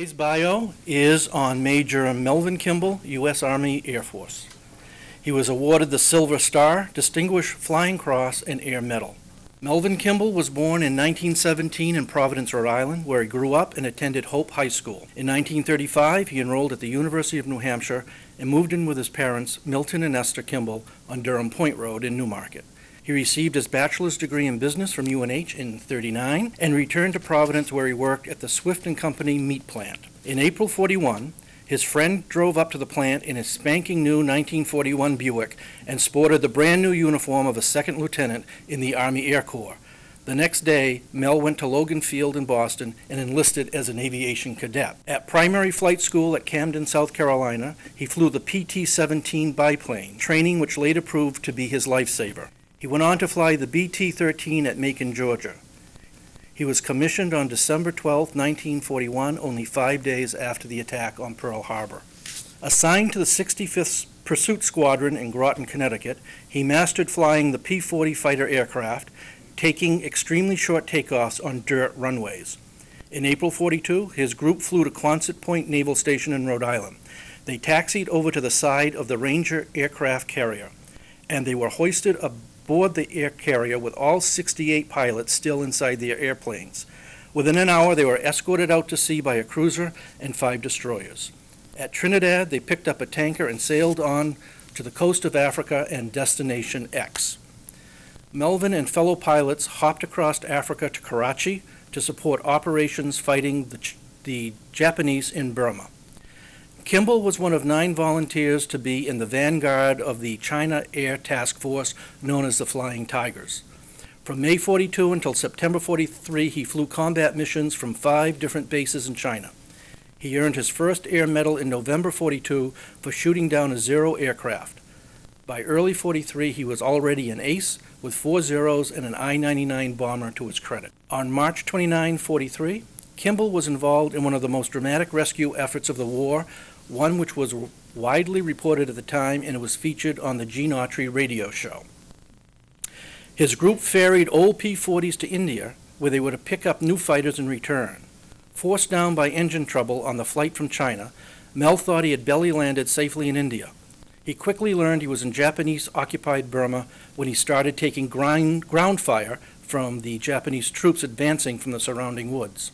Today's bio is on Major Melvin Kimball, U.S. Army Air Force. He was awarded the Silver Star, Distinguished Flying Cross, and Air Medal. Melvin Kimball was born in 1917 in Providence, Rhode Island, where he grew up and attended Hope High School. In 1935, he enrolled at the University of New Hampshire and moved in with his parents, Milton and Esther Kimball, on Durham Point Road in Newmarket. He received his bachelor's degree in business from UNH in '39 and returned to Providence, where he worked at the Swift & Company meat plant. In April '41, his friend drove up to the plant in his spanking new 1941 Buick and sported the brand new uniform of a second lieutenant in the Army Air Corps. The next day, Mel went to Logan Field in Boston and enlisted as an aviation cadet. At primary flight school at Camden, South Carolina, he flew the PT-17 biplane, training which later proved to be his lifesaver. He went on to fly the BT-13 at Macon, Georgia. He was commissioned on December 12, 1941, only 5 days after the attack on Pearl Harbor. Assigned to the 65th Pursuit Squadron in Groton, Connecticut, he mastered flying the P-40 fighter aircraft, taking extremely short takeoffs on dirt runways. In April '42, his group flew to Quonset Point Naval Station in Rhode Island. They taxied over to the side of the Ranger aircraft carrier, and they were hoisted aboard the air carrier with all 68 pilots still inside their airplanes. Within an hour, they were escorted out to sea by a cruiser and 5 destroyers. At Trinidad, they picked up a tanker and sailed on to the coast of Africa and Destination X. Melvin and fellow pilots hopped across Africa to Karachi to support operations fighting the Japanese in Burma. Kimball was one of 9 volunteers to be in the vanguard of the China Air Task Force, known as the Flying Tigers. From May '42 until September '43, he flew combat missions from 5 different bases in China. He earned his first Air Medal in November '42 for shooting down a Zero aircraft. By early '43, he was already an ace with 4 Zeros and an I-99 bomber to his credit. On March 29, '43, Kimball was involved in one of the most dramatic rescue efforts of the war, one which was widely reported at the time, and it was featured on the Gene Autry radio show. His group ferried old P-40s to India, where they were to pick up new fighters in return. Forced down by engine trouble on the flight from China, Mel thought he had belly landed safely in India. He quickly learned he was in Japanese-occupied Burma when he started taking ground fire from the Japanese troops advancing from the surrounding woods.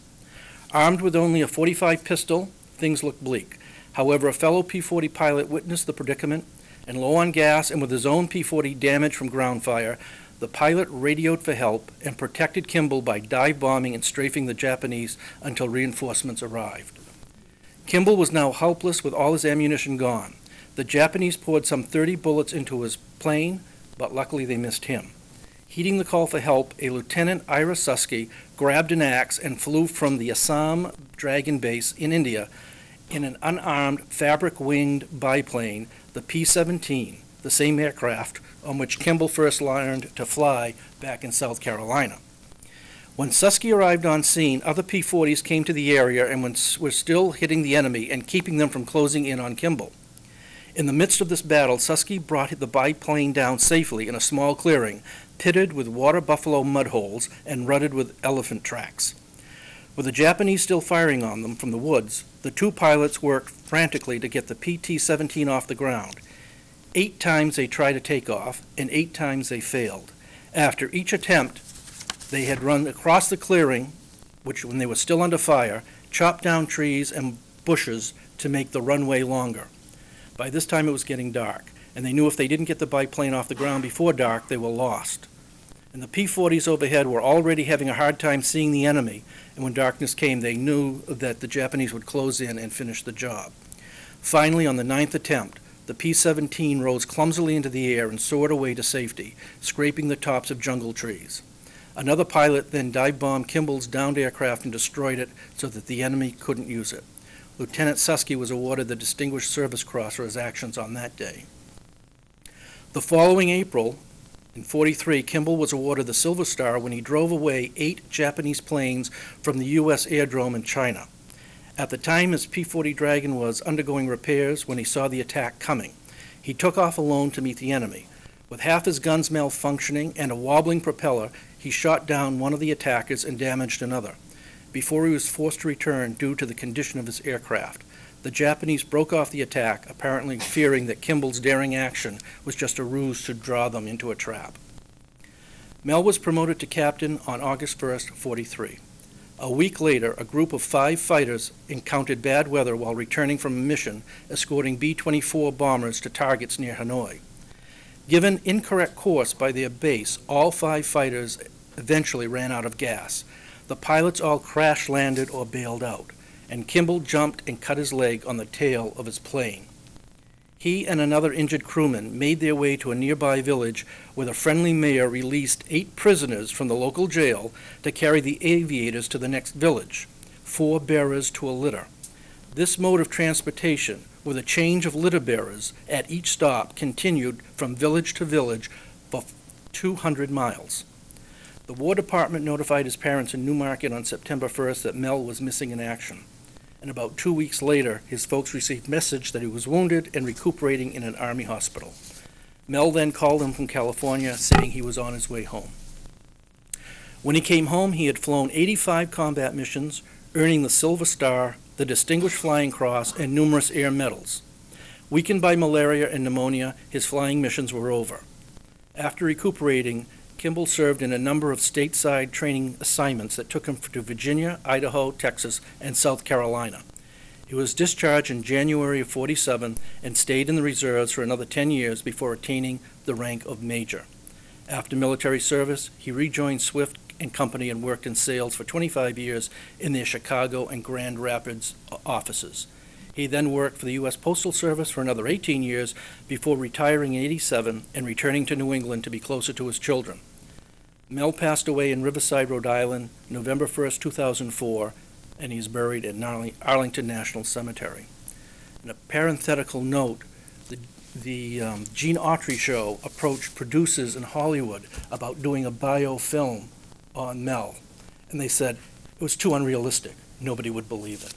Armed with only a .45 pistol, things looked bleak. However, a fellow P-40 pilot witnessed the predicament, and low on gas and with his own P-40 damaged from ground fire, the pilot radioed for help and protected Kimball by dive bombing and strafing the Japanese until reinforcements arrived. Kimball was now helpless with all his ammunition gone. The Japanese poured some 30 bullets into his plane, but luckily they missed him. Heeding the call for help, a Lieutenant Ira Susky grabbed an axe and flew from the Assam Dragon Base in India in an unarmed, fabric-winged biplane, the P-17, the same aircraft on which Kimball first learned to fly back in South Carolina. When Susky arrived on scene, other P-40s came to the area and were still hitting the enemy and keeping them from closing in on Kimball. In the midst of this battle, Susky brought the biplane down safely in a small clearing, pitted with water buffalo mud holes and rutted with elephant tracks. With the Japanese still firing on them from the woods, the 2 pilots worked frantically to get the PT-17 off the ground. 8 times they tried to take off, and 8 times they failed. After each attempt, they had run across the clearing, which, when they were still under fire, chopped down trees and bushes to make the runway longer. By this time it was getting dark, and they knew if they didn't get the biplane off the ground before dark, they were lost. And the P-40s overhead were already having a hard time seeing the enemy, and when darkness came, they knew that the Japanese would close in and finish the job. Finally, on the 9th attempt, the P-17 rose clumsily into the air and soared away to safety, scraping the tops of jungle trees. Another pilot then dive-bombed Kimball's downed aircraft and destroyed it so that the enemy couldn't use it. Lieutenant Susky was awarded the Distinguished Service Cross for his actions on that day. The following April, in '43, Kimball was awarded the Silver Star when he drove away 8 Japanese planes from the US Airdrome in China. At the time, his P-40 Dragon was undergoing repairs when he saw the attack coming. He took off alone to meet the enemy. With half his guns malfunctioning and a wobbling propeller, he shot down one of the attackers and damaged another. before he was forced to return due to the condition of his aircraft. The Japanese broke off the attack, apparently fearing that Kimball's daring action was just a ruse to draw them into a trap. Mel was promoted to captain on August 1st, 43. A week later, a group of 5 fighters encountered bad weather while returning from a mission escorting B-24 bombers to targets near Hanoi. Given incorrect course by their base, all 5 fighters eventually ran out of gas. The pilots all crash-landed or bailed out, and Kimball jumped and cut his leg on the tail of his plane. He and another injured crewman made their way to a nearby village where the friendly mayor released 8 prisoners from the local jail to carry the aviators to the next village, 4 bearers to a litter. This mode of transportation, with a change of litter bearers at each stop, continued from village to village for 200 miles. The War Department notified his parents in Newmarket on September 1st that Mel was missing in action. And about 2 weeks later, his folks received message that he was wounded and recuperating in an Army hospital. Mel then called him from California, saying he was on his way home. When he came home, he had flown 85 combat missions, earning the Silver Star, the Distinguished Flying Cross, and numerous air medals. Weakened by malaria and pneumonia, his flying missions were over. After recuperating, Kimball served in a number of stateside training assignments that took him to Virginia, Idaho, Texas, and South Carolina. He was discharged in January of 47 and stayed in the reserves for another 10 years before attaining the rank of major. After military service, he rejoined Swift and Company and worked in sales for 25 years in their Chicago and Grand Rapids offices. He then worked for the U.S. Postal Service for another 18 years before retiring in 87 and returning to New England to be closer to his children. Mel passed away in Riverside, Rhode Island, November 1st, 2004, and he's buried at Arlington National Cemetery. In a parenthetical note, the Gene Autry show approached producers in Hollywood about doing a biofilm on Mel, and they said it was too unrealistic. Nobody would believe it.